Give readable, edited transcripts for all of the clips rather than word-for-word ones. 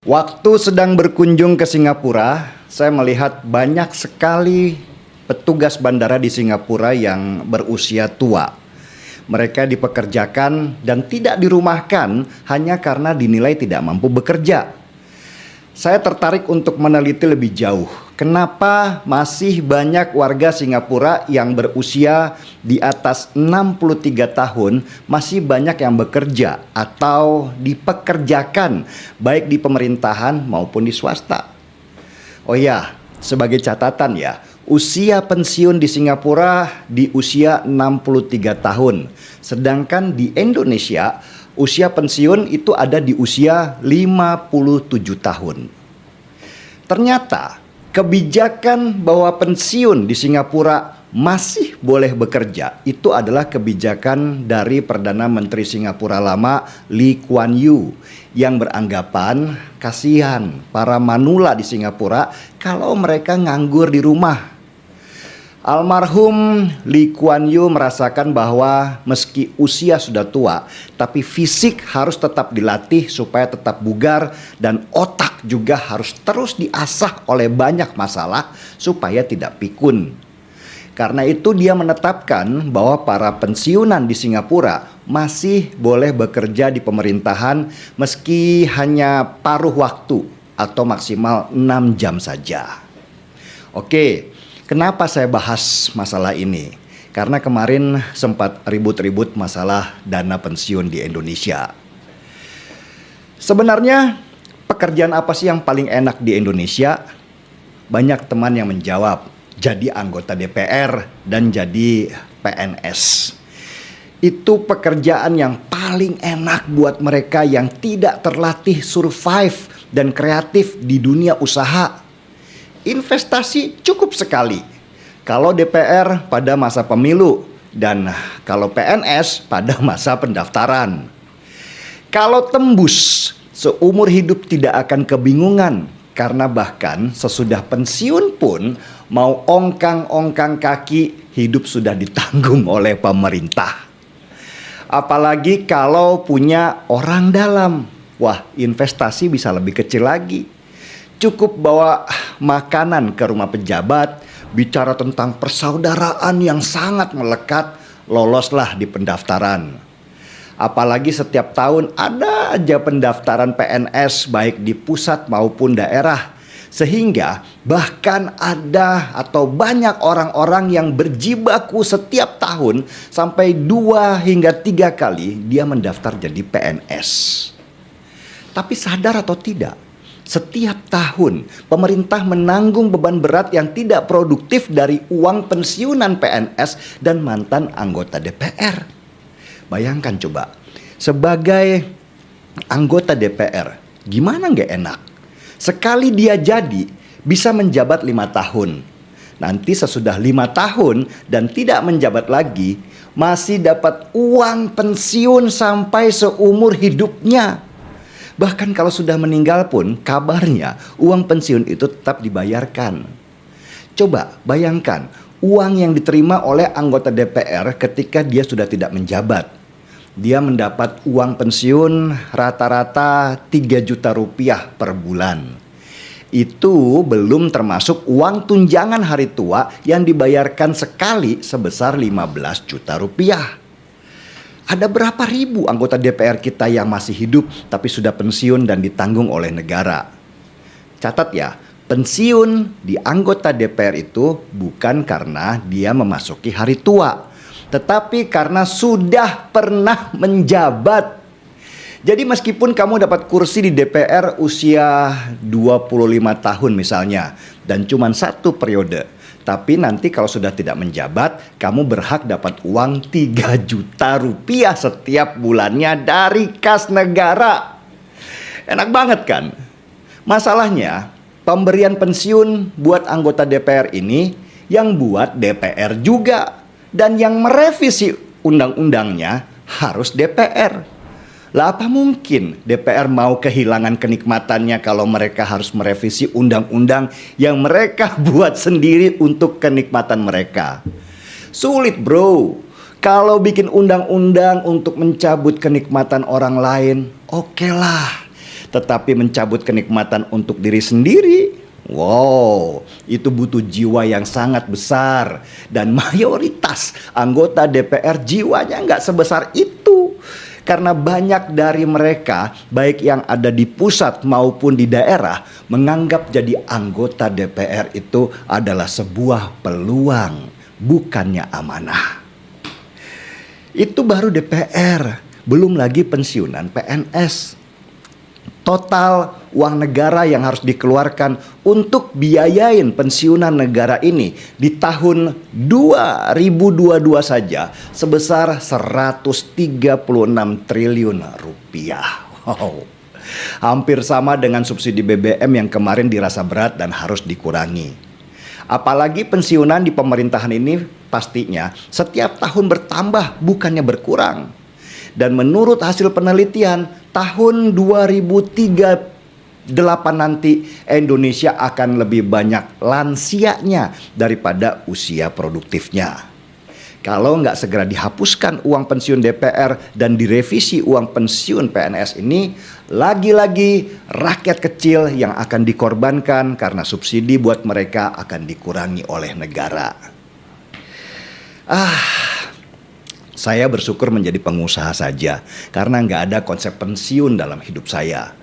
Waktu sedang berkunjung ke Singapura, saya melihat banyak sekali petugas bandara di Singapura yang berusia tua. Mereka dipekerjakan dan tidak dirumahkan hanya karena dinilai tidak mampu bekerja. Saya tertarik untuk meneliti lebih jauh, kenapa masih banyak warga Singapura yang berusia di atas 63 tahun masih banyak yang bekerja atau dipekerjakan baik di pemerintahan maupun di swasta. Oh ya, sebagai catatan ya, usia pensiun di Singapura di usia 63 tahun. Sedangkan di Indonesia, usia pensiun itu ada di usia 57 tahun. Ternyata kebijakan bahwa pensiun di Singapura masih boleh bekerja itu adalah kebijakan dari Perdana Menteri Singapura lama Lee Kuan Yew yang beranggapan kasihan para manula di Singapura kalau mereka nganggur di rumah. Almarhum Lee Kuan Yew merasakan bahwa meski usia sudah tua, tapi fisik harus tetap dilatih supaya tetap bugar dan otak juga harus terus diasah oleh banyak masalah supaya tidak pikun. Karena itu dia menetapkan bahwa para pensiunan di Singapura masih boleh bekerja di pemerintahan meski hanya paruh waktu atau maksimal 6 jam saja. Oke. Kenapa saya bahas masalah ini? Karena kemarin sempat ribut-ribut masalah dana pensiun di Indonesia. Sebenarnya pekerjaan apa sih yang paling enak di Indonesia? Banyak teman yang menjawab, jadi anggota DPR dan jadi PNS. Itu pekerjaan yang paling enak buat mereka yang tidak terlatih survive dan kreatif di dunia usaha. Investasi cukup sekali kalau DPR pada masa pemilu dan kalau PNS pada masa pendaftaran. Kalau tembus, seumur hidup tidak akan kebingungan karena bahkan sesudah pensiun pun mau ongkang-ongkang kaki hidup sudah ditanggung oleh pemerintah. Apalagi kalau punya orang dalam, wah investasi bisa lebih kecil lagi. Cukup bawa makanan ke rumah pejabat, bicara tentang persaudaraan yang sangat melekat, loloslah di pendaftaran. Apalagi setiap tahun ada aja pendaftaran PNS baik di pusat maupun daerah. Sehingga bahkan ada atau banyak orang-orang yang berjibaku setiap tahun sampai 2 hingga 3 kali dia mendaftar jadi PNS. Tapi sadar atau tidak? Setiap tahun, pemerintah menanggung beban berat yang tidak produktif dari uang pensiunan PNS dan mantan anggota DPR. Bayangkan coba, sebagai anggota DPR, gimana nggak enak? Sekali dia jadi, bisa menjabat 5 tahun. Nanti sesudah 5 tahun dan tidak menjabat lagi, masih dapat uang pensiun sampai seumur hidupnya. Bahkan kalau sudah meninggal pun kabarnya uang pensiun itu tetap dibayarkan. Coba bayangkan uang yang diterima oleh anggota DPR ketika dia sudah tidak menjabat. Dia mendapat uang pensiun rata-rata 3 juta rupiah per bulan. Itu belum termasuk uang tunjangan hari tua yang dibayarkan sekali sebesar 15 juta rupiah. Ada berapa ribu anggota DPR kita yang masih hidup tapi sudah pensiun dan ditanggung oleh negara. Catat ya, pensiun di anggota DPR itu bukan karena dia memasuki hari tua, tetapi karena sudah pernah menjabat. Jadi meskipun kamu dapat kursi di DPR usia 25 tahun misalnya dan cuma 1 periode, tapi nanti kalau sudah tidak menjabat, kamu berhak dapat uang 3 juta rupiah setiap bulannya dari kas negara. Enak banget kan? Masalahnya, pemberian pensiun buat anggota DPR ini yang buat DPR juga. Dan yang merevisi undang-undangnya harus DPR. Lah apa mungkin DPR mau kehilangan kenikmatannya kalau mereka harus merevisi undang-undang yang mereka buat sendiri untuk kenikmatan mereka? Sulit bro. Kalau bikin undang-undang untuk mencabut kenikmatan orang lain, oke lah. tetapi mencabut kenikmatan untuk diri sendiri. Wow, itu butuh jiwa yang sangat besar, dan mayoritas anggota DPR jiwanya nggak sebesar itu. Karena banyak dari mereka, baik yang ada di pusat maupun di daerah, menganggap jadi anggota DPR itu adalah sebuah peluang, bukannya amanah. Itu baru DPR, belum lagi pensiunan PNS. Total uang negara yang harus dikeluarkan untuk biayain pensiunan negara ini di tahun 2022 saja sebesar 136 triliun rupiah. Wow. Hampir sama dengan subsidi BBM yang kemarin dirasa berat dan harus dikurangi. Apalagi pensiunan di pemerintahan ini pastinya setiap tahun bertambah, bukannya berkurang. Dan menurut hasil penelitian, tahun 2038 nanti Indonesia akan lebih banyak lansianya daripada usia produktifnya. Kalau nggak segera dihapuskan uang pensiun DPR dan direvisi uang pensiun PNS ini, lagi-lagi rakyat kecil yang akan dikorbankan karena subsidi buat mereka akan dikurangi oleh negara. Saya bersyukur menjadi pengusaha saja, karena nggak ada konsep pensiun dalam hidup saya.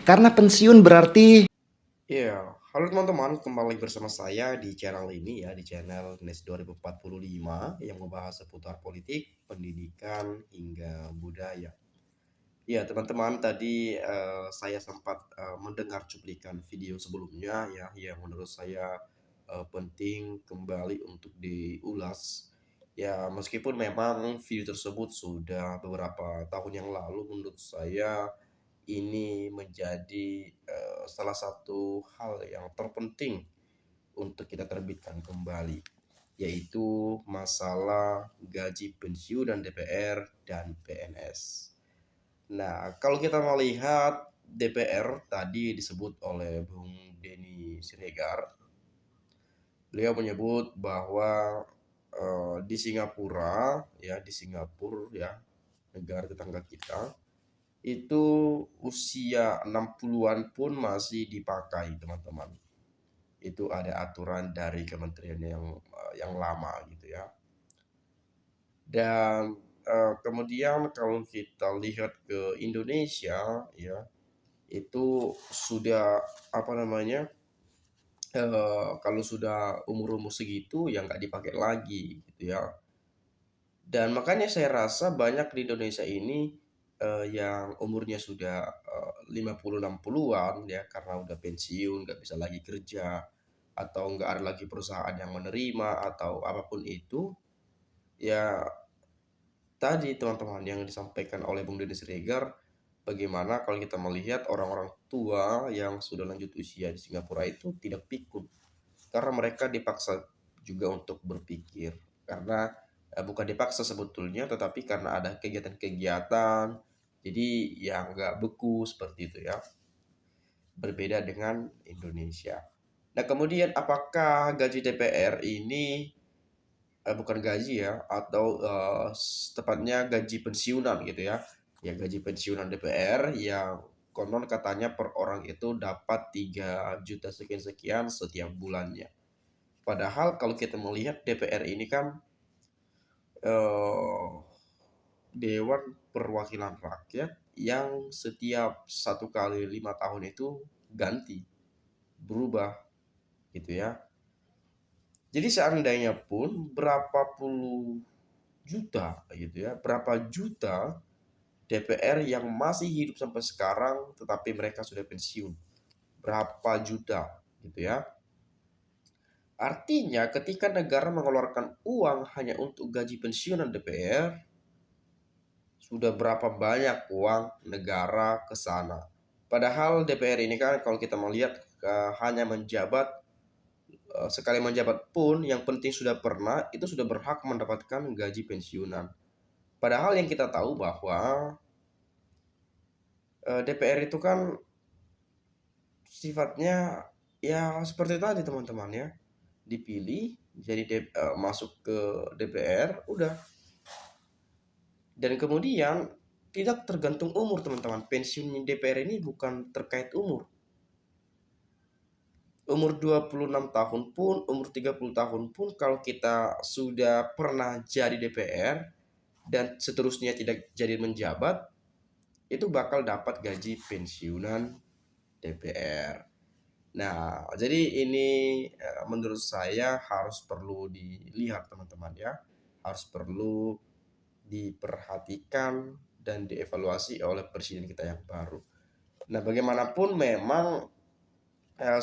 Karena pensiun berarti... Iya, halo teman-teman, kembali bersama saya di channel ini ya, di channel NES 2045 yang membahas seputar politik, pendidikan, hingga budaya. Iya, teman-teman, tadi saya sempat mendengar cuplikan video sebelumnya ya, yang menurut saya penting kembali untuk diulas. Ya, meskipun memang video tersebut sudah beberapa tahun yang lalu, menurut saya ini menjadi salah satu hal yang terpenting untuk kita terbitkan kembali, yaitu masalah gaji pensiunan DPR dan PNS. Nah, kalau kita melihat DPR tadi disebut oleh Bung Denny Siregar, beliau menyebut bahwa di Singapura ya, negara tetangga kita, itu usia 60-an pun masih dipakai, teman-teman. Itu ada aturan dari kementerian yang lama gitu ya. Dan kemudian kalau kita lihat ke Indonesia ya, itu sudah apa namanya? Kalau sudah umur-umur segitu ya nggak dipakai lagi gitu ya. Dan makanya saya rasa banyak di Indonesia ini yang umurnya sudah 50-60-an ya, karena udah pensiun, nggak bisa lagi kerja, atau nggak ada lagi perusahaan yang menerima, atau apapun itu. Ya tadi teman-teman yang disampaikan oleh Bung Deddy Siregar, bagaimana kalau kita melihat orang-orang tua yang sudah lanjut usia di Singapura itu tidak pikun, karena mereka dipaksa juga untuk berpikir, karena bukan dipaksa sebetulnya, tetapi karena ada kegiatan-kegiatan, jadi ya nggak beku seperti itu ya, berbeda dengan Indonesia. Nah, kemudian apakah gaji DPR ini bukan gaji ya, atau tepatnya gaji pensiunan gitu ya, ya gaji pensiunan DPR yang konon katanya per orang itu dapat 3 juta sekian-sekian setiap bulannya. Padahal kalau kita melihat DPR ini kan eh, Dewan Perwakilan Rakyat yang setiap 1 kali 5 tahun itu ganti, berubah gitu ya. Jadi seandainya pun berapa puluh juta gitu ya, berapa juta DPR yang masih hidup sampai sekarang tetapi mereka sudah pensiun, berapa juta gitu ya. Artinya ketika negara mengeluarkan uang hanya untuk gaji pensiunan DPR, sudah berapa banyak uang negara ke sana. Padahal DPR ini kan kalau kita melihat hanya menjabat, sekali menjabat pun yang penting sudah pernah itu sudah berhak mendapatkan gaji pensiunan. Padahal yang kita tahu bahwa DPR itu kan sifatnya ya seperti tadi teman-teman ya, dipilih jadi masuk ke DPR udah, dan kemudian tidak tergantung umur, teman-teman. Pensiun DPR ini bukan terkait umur. Umur 26 tahun pun, umur 30 tahun pun, kalau kita sudah pernah jadi DPR dan seterusnya tidak jadi menjabat, itu bakal dapat gaji pensiunan DPR. Nah, jadi ini menurut saya harus perlu dilihat, teman-teman ya. Harus perlu diperhatikan dan dievaluasi oleh presiden kita yang baru. Nah, bagaimanapun memang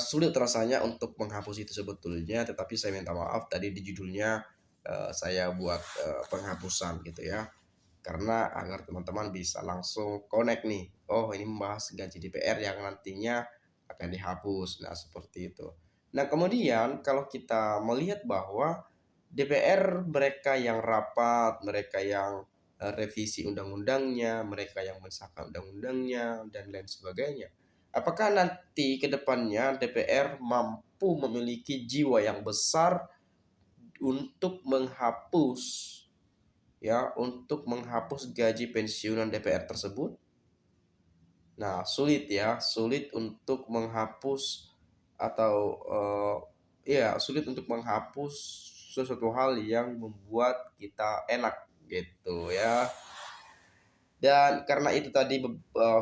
sulit rasanya untuk menghapus itu sebetulnya, tetapi saya minta maaf tadi di judulnya saya buat penghapusan gitu ya. Karena agar teman-teman bisa langsung connect nih. Oh, ini membahas gaji DPR yang nantinya akan dihapus. Nah, seperti itu. Nah, kemudian kalau kita melihat bahwa DPR mereka yang rapat, mereka yang revisi undang-undangnya, mereka yang mensahkan undang-undangnya, dan lain sebagainya. Apakah nanti ke depannya DPR mampu memiliki jiwa yang besar untuk menghapus untuk menghapus gaji pensiunan DPR tersebut? Nah, sulit ya, sulit untuk menghapus atau sulit untuk menghapus sesuatu hal yang membuat kita enak gitu ya. Dan karena itu tadi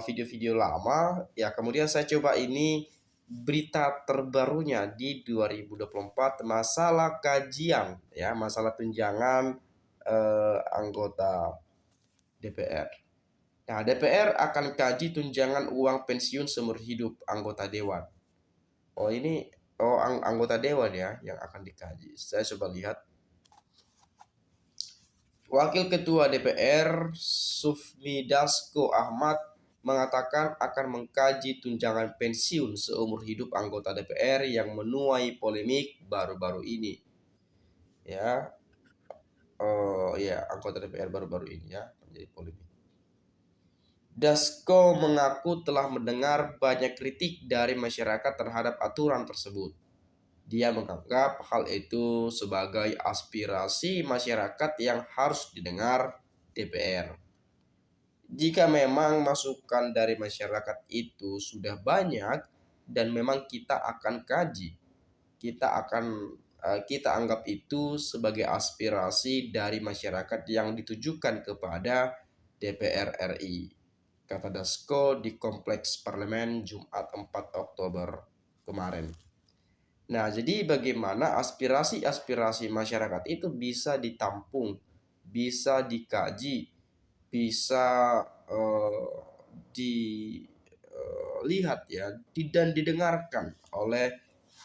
video-video lama, ya kemudian saya coba ini berita terbarunya di 2024 masalah kajian ya, masalah tunjangan anggota DPR. Nah, DPR akan kaji tunjangan uang pensiun seumur hidup anggota dewan. Oh, ini anggota dewan ya yang akan dikaji. Saya coba lihat. Wakil Ketua DPR Sufmi Dasko Ahmad mengatakan akan mengkaji tunjangan pensiun seumur hidup anggota DPR yang menuai polemik baru-baru ini. Ya, anggota DPR baru-baru ini ya menjadi polemik. Dasko mengaku telah mendengar banyak kritik dari masyarakat terhadap aturan tersebut. Dia menganggap hal itu sebagai aspirasi masyarakat yang harus didengar DPR. Jika memang masukan dari masyarakat itu sudah banyak dan memang kita akan kaji, kita anggap itu sebagai aspirasi dari masyarakat yang ditujukan kepada DPR RI, kata Dasko di Kompleks Parlemen Jumat 4 Oktober kemarin. Nah, jadi bagaimana aspirasi-aspirasi masyarakat itu bisa ditampung, bisa dikaji, bisa dilihat ya, dan didengarkan oleh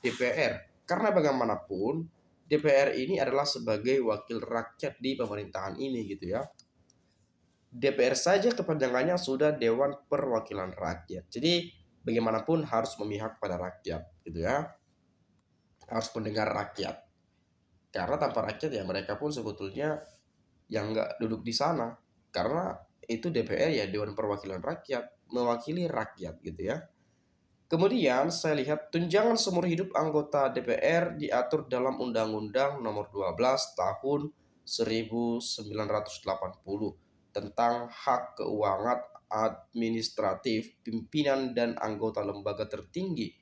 DPR. Karena bagaimanapun DPR ini adalah sebagai wakil rakyat di pemerintahan ini gitu ya. DPR saja kepanjangannya sudah Dewan Perwakilan Rakyat. Jadi bagaimanapun harus memihak pada rakyat gitu ya. Harus mendengar rakyat. Karena tanpa rakyat ya mereka pun sebetulnya yang nggak duduk di sana. Karena itu DPR ya Dewan Perwakilan Rakyat, mewakili rakyat gitu ya. Kemudian saya lihat tunjangan seumur hidup anggota DPR diatur dalam Undang-Undang Nomor 12 Tahun 1980 tentang hak keuangan administratif pimpinan dan anggota lembaga tertinggi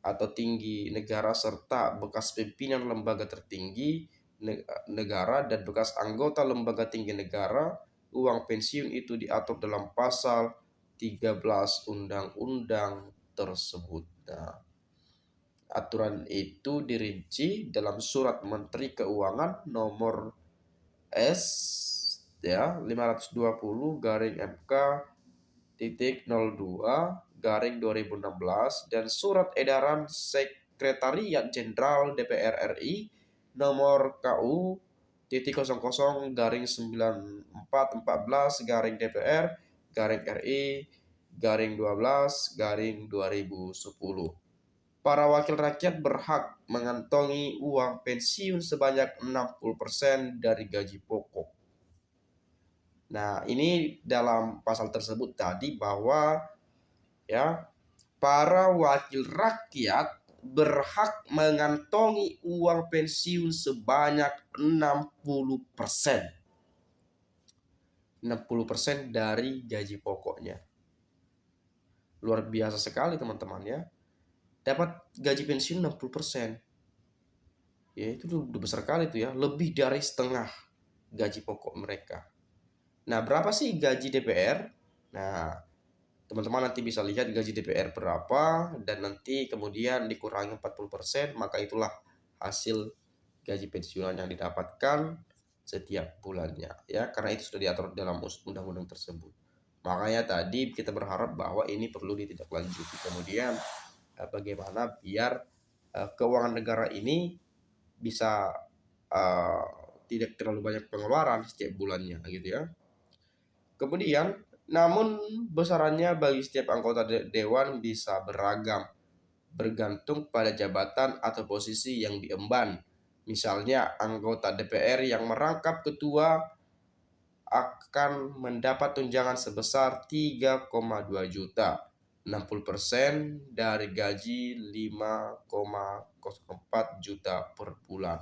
atau tinggi negara serta bekas pimpinan lembaga tertinggi negara dan bekas anggota lembaga tinggi negara. Uang pensiun itu diatur dalam pasal 13 undang-undang tersebut. Nah, aturan itu dirinci dalam surat Menteri Keuangan nomor S 520 garing MK titik 02 garing 2016 dan surat edaran Sekretariat Jenderal DPR RI nomor KU titik 00 garing 9414 garing DPR garing RI garing 12 garing 2010. Para wakil rakyat berhak mengantongi uang pensiun sebanyak 60% dari gaji pokok. Nah, ini dalam pasal tersebut tadi bahwa ya para wakil rakyat berhak mengantongi uang pensiun sebanyak 60%. 60% dari gaji pokoknya. Luar biasa sekali teman-teman ya. Dapat gaji pensiun 60%. Ya itu udah besar kali tuh ya, lebih dari setengah gaji pokok mereka. Nah, berapa sih gaji DPR? Nah, teman-teman nanti bisa lihat gaji DPR berapa dan nanti kemudian dikurangi 40%, maka itulah hasil gaji pensiunan yang didapatkan setiap bulannya ya, karena itu sudah diatur dalam undang-undang tersebut. Makanya tadi kita berharap bahwa ini perlu ditindaklanjuti. Kemudian bagaimana biar keuangan negara ini bisa uh, tidak terlalu banyak pengeluaran setiap bulannya gitu ya. Kemudian, namun besarannya bagi setiap anggota dewan bisa beragam, bergantung pada jabatan atau posisi yang diemban. Misalnya, anggota DPR yang merangkap ketua akan mendapat tunjangan sebesar 3,2 juta, 60% dari gaji 5,04 juta per bulan.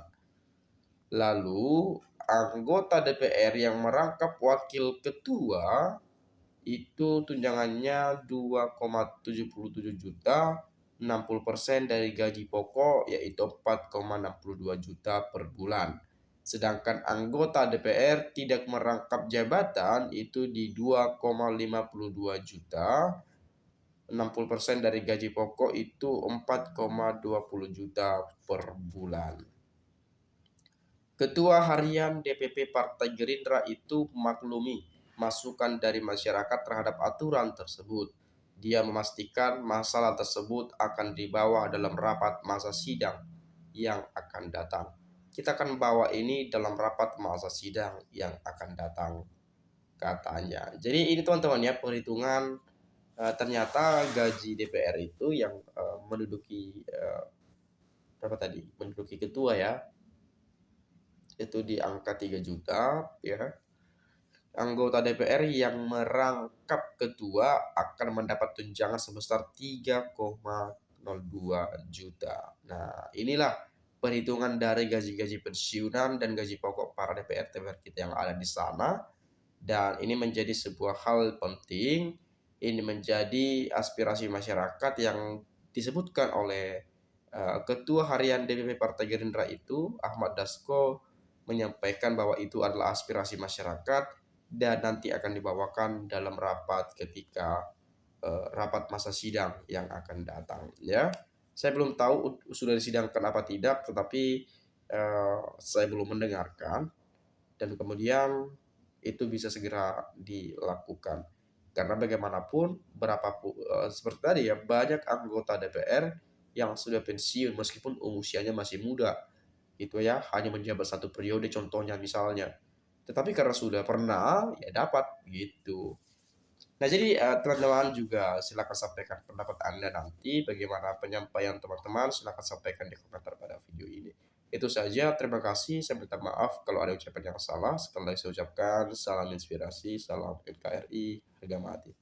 Lalu, anggota DPR yang merangkap wakil ketua itu tunjangannya 2,77 juta, 60% dari gaji pokok yaitu 4,62 juta per bulan. Sedangkan anggota DPR tidak merangkap jabatan itu di 2,52 juta, 60% dari gaji pokok itu 4,20 juta per bulan. Ketua Harian DPP Partai Gerindra itu memaklumi masukan dari masyarakat terhadap aturan tersebut. Dia memastikan masalah tersebut akan dibawa dalam rapat masa sidang yang akan datang. Kita akan bawa ini dalam rapat masa sidang yang akan datang, katanya. Jadi ini teman-teman ya, perhitungan ternyata gaji DPR itu yang menduduki berapa tadi? Menduduki ketua ya, itu di angka 3 juta ya. Anggota DPR yang merangkap ketua akan mendapat tunjangan sebesar 3,02 juta. Nah, inilah perhitungan dari gaji-gaji pensiunan dan gaji pokok para DPR kita yang ada di sana. Dan ini menjadi sebuah hal penting. Ini menjadi aspirasi masyarakat yang disebutkan oleh Ketua Harian DPP Partai Gerindra itu, Ahmad Dasko, menyampaikan bahwa itu adalah aspirasi masyarakat dan nanti akan dibawakan dalam rapat ketika rapat masa sidang yang akan datang ya. Saya belum tahu sudah disidangkan apa tidak, tetapi saya belum mendengarkan, dan kemudian itu bisa segera dilakukan. Karena bagaimanapun seperti tadi ya, banyak anggota DPR yang sudah pensiun meskipun usianya masih muda gitu ya, hanya menjabat satu periode contohnya misalnya, tetapi karena sudah pernah ya dapat gitu. Nah jadi teman-teman juga silakan sampaikan pendapat Anda nanti, bagaimana penyampaian teman-teman silakan sampaikan di komentar pada video ini. Itu saja, terima kasih, saya minta maaf kalau ada ucapan yang salah. Sekali lagi saya ucapkan salam inspirasi, salam NKRI, harga mati.